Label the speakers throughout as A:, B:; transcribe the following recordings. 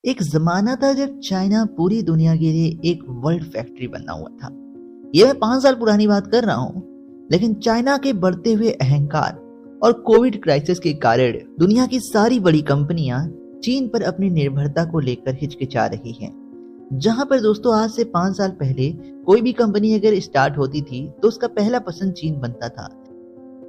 A: एक जमाना था जब चाइना पूरी दुनिया के लिए एक वर्ल्ड फैक्ट्री बना हुआ था। ये मैं 5 साल पुरानी बात कर रहा हूँ। लेकिन चाइना के बढ़ते हुए अहंकार और कोविड क्राइसिस के कारण दुनिया की सारी बड़ी कंपनियां चीन पर अपनी निर्भरता को लेकर हिचकिचा रही हैं। जहां पर दोस्तों आज से 5 साल पहले कोई भी कंपनी अगर स्टार्ट होती थी तो उसका पहला पसंद चीन बनता था।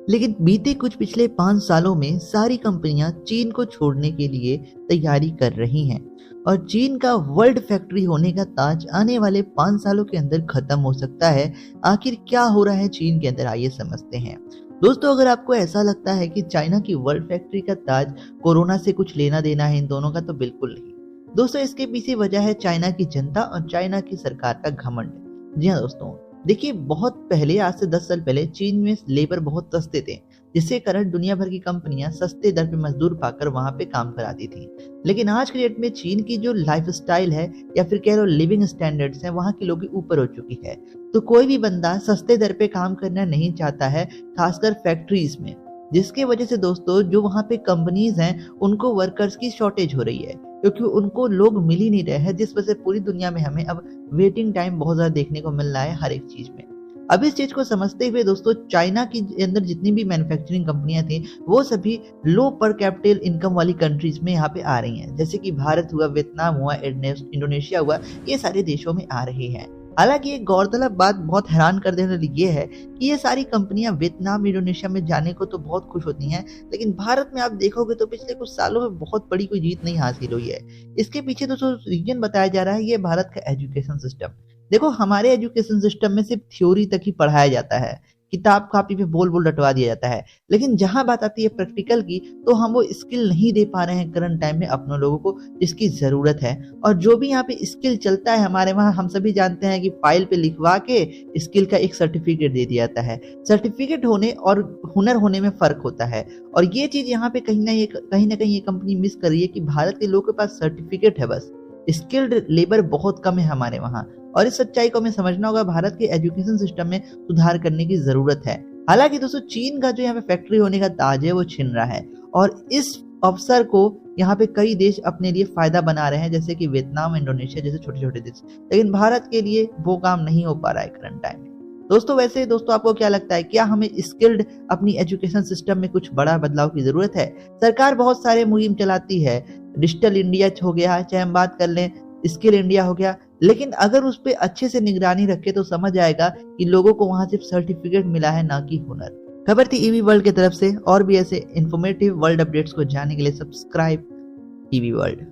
A: लेकिन बीते कुछ पिछले 5 सालों में सारी कंपनियां चीन को छोड़ने के लिए तैयारी कर रही हैं और चीन का वर्ल्ड फैक्ट्री होने का ताज आने वाले 5 सालों के अंदर खत्म हो सकता है। आखिर क्या हो रहा है चीन के अंदर, आइए समझते हैं। दोस्तों, अगर आपको ऐसा लगता है कि चाइना की वर्ल्ड फैक्ट्री का ताज कोरोना से कुछ लेना देना है इन दोनों का, तो बिल्कुल नहीं दोस्तों। इसके पीछे वजह है चाइना की जनता और चाइना की सरकार का घमंड। जी हाँ दोस्तों, देखिए बहुत पहले, आज से 10 साल पहले चीन में लेबर बहुत सस्ते थे, जिसके कारण दुनिया भर की कंपनियां सस्ते दर पे मजदूर पाकर वहां पे काम कराती थी। लेकिन आज के डेट में चीन की जो लाइफ स्टाइल है या फिर कह लो लिविंग स्टैंडर्ड्स हैं, वहां के लोगों की ऊपर हो चुकी है। तो कोई भी बंदा सस्ते दर पे काम करना नहीं चाहता है, खासकर फैक्ट्रीज में। जिसकी वजह से दोस्तों जो वहां पे कंपनीज हैं उनको वर्कर्स की शॉर्टेज हो रही है, क्योंकि उनको लोग मिल ही नहीं रहे हैं, जिस वजह से पूरी दुनिया में हमें अब वेटिंग टाइम बहुत ज्यादा देखने को मिल रहा है हर एक चीज में। अब इस चीज को समझते हुए दोस्तों चाइना की अंदर जितनी भी मैन्युफैक्चरिंग कंपनियां थी वो सभी लो पर कैपिटल इनकम वाली कंट्रीज में यहाँ पे आ रही हैं, जैसे कि भारत हुआ, वियतनाम हुआ, इंडोनेशिया हुआ, ये सारे देशों में आ रही हैं। हालांकि एक गौरतलब बात बहुत हैरान कर देने वाली ये है कि ये सारी कंपनियां वियतनाम, इंडोनेशिया में जाने को तो बहुत खुश होती हैं, लेकिन भारत में आप देखोगे तो पिछले कुछ सालों में बहुत बड़ी कोई जीत नहीं हासिल हुई है। इसके पीछे दोस्तों रीजन बताया जा रहा है ये भारत का एजुकेशन सिस्टम। देखो, हमारे एजुकेशन सिस्टम में सिर्फ थ्योरी तक ही पढ़ाया जाता है, किताब कापी पे बोल बोल रटवा दिया जाता है, लेकिन जहां बात आती है प्रैक्टिकल की तो हम वो स्किल नहीं दे पा रहे हैं करंट टाइम में अपने लोगों को, जिसकी जरूरत है। और जो भी यहाँ पे स्किल चलता है हमारे वहाँ, हम सभी जानते हैं कि फाइल पे लिखवा के स्किल का एक सर्टिफिकेट दे दिया जाता है। सर्टिफिकेट होने और हुनर होने में फर्क होता है, और ये चीज यहाँ पे कहीं ना कहीं ये कंपनी मिस कर रही है कि भारत के लोगों के पास सर्टिफिकेट है, बस स्किल्ड लेबर बहुत कम है हमारे वहाँ। और इस सच्चाई को हमें समझना होगा, भारत के एजुकेशन सिस्टम में सुधार करने की जरूरत है। हालांकि दोस्तों चीन का जो यहाँ पे फैक्ट्री होने का ताज है वो छिन रहा है, और इस अवसर को यहाँ पे कई देश अपने लिए फायदा बना रहे हैं, जैसे कि वियतनाम, इंडोनेशिया जैसे छोटे छोटे देश। लेकिन भारत के लिए वो काम नहीं हो पा रहा है करंट टाइम में। दोस्तों वैसे दोस्तों आपको क्या लगता है, क्या हमें स्किल्ड अपनी एजुकेशन सिस्टम में कुछ बड़ा बदलाव की जरूरत है? सरकार बहुत सारे मुहिम चलाती है, डिजिटल इंडिया हो गया, चाहे हम बात कर लें स्किल इंडिया हो गया, लेकिन अगर उस पर अच्छे से निगरानी रखे तो समझ आएगा कि लोगों को वहां सिर्फ सर्टिफिकेट मिला है, ना कि हुनर। खबर थी ईवी वर्ल्ड की तरफ से, और भी ऐसे इंफॉर्मेटिव वर्ल्ड अपडेट्स को जानने के लिए सब्सक्राइब ईवी वर्ल्ड।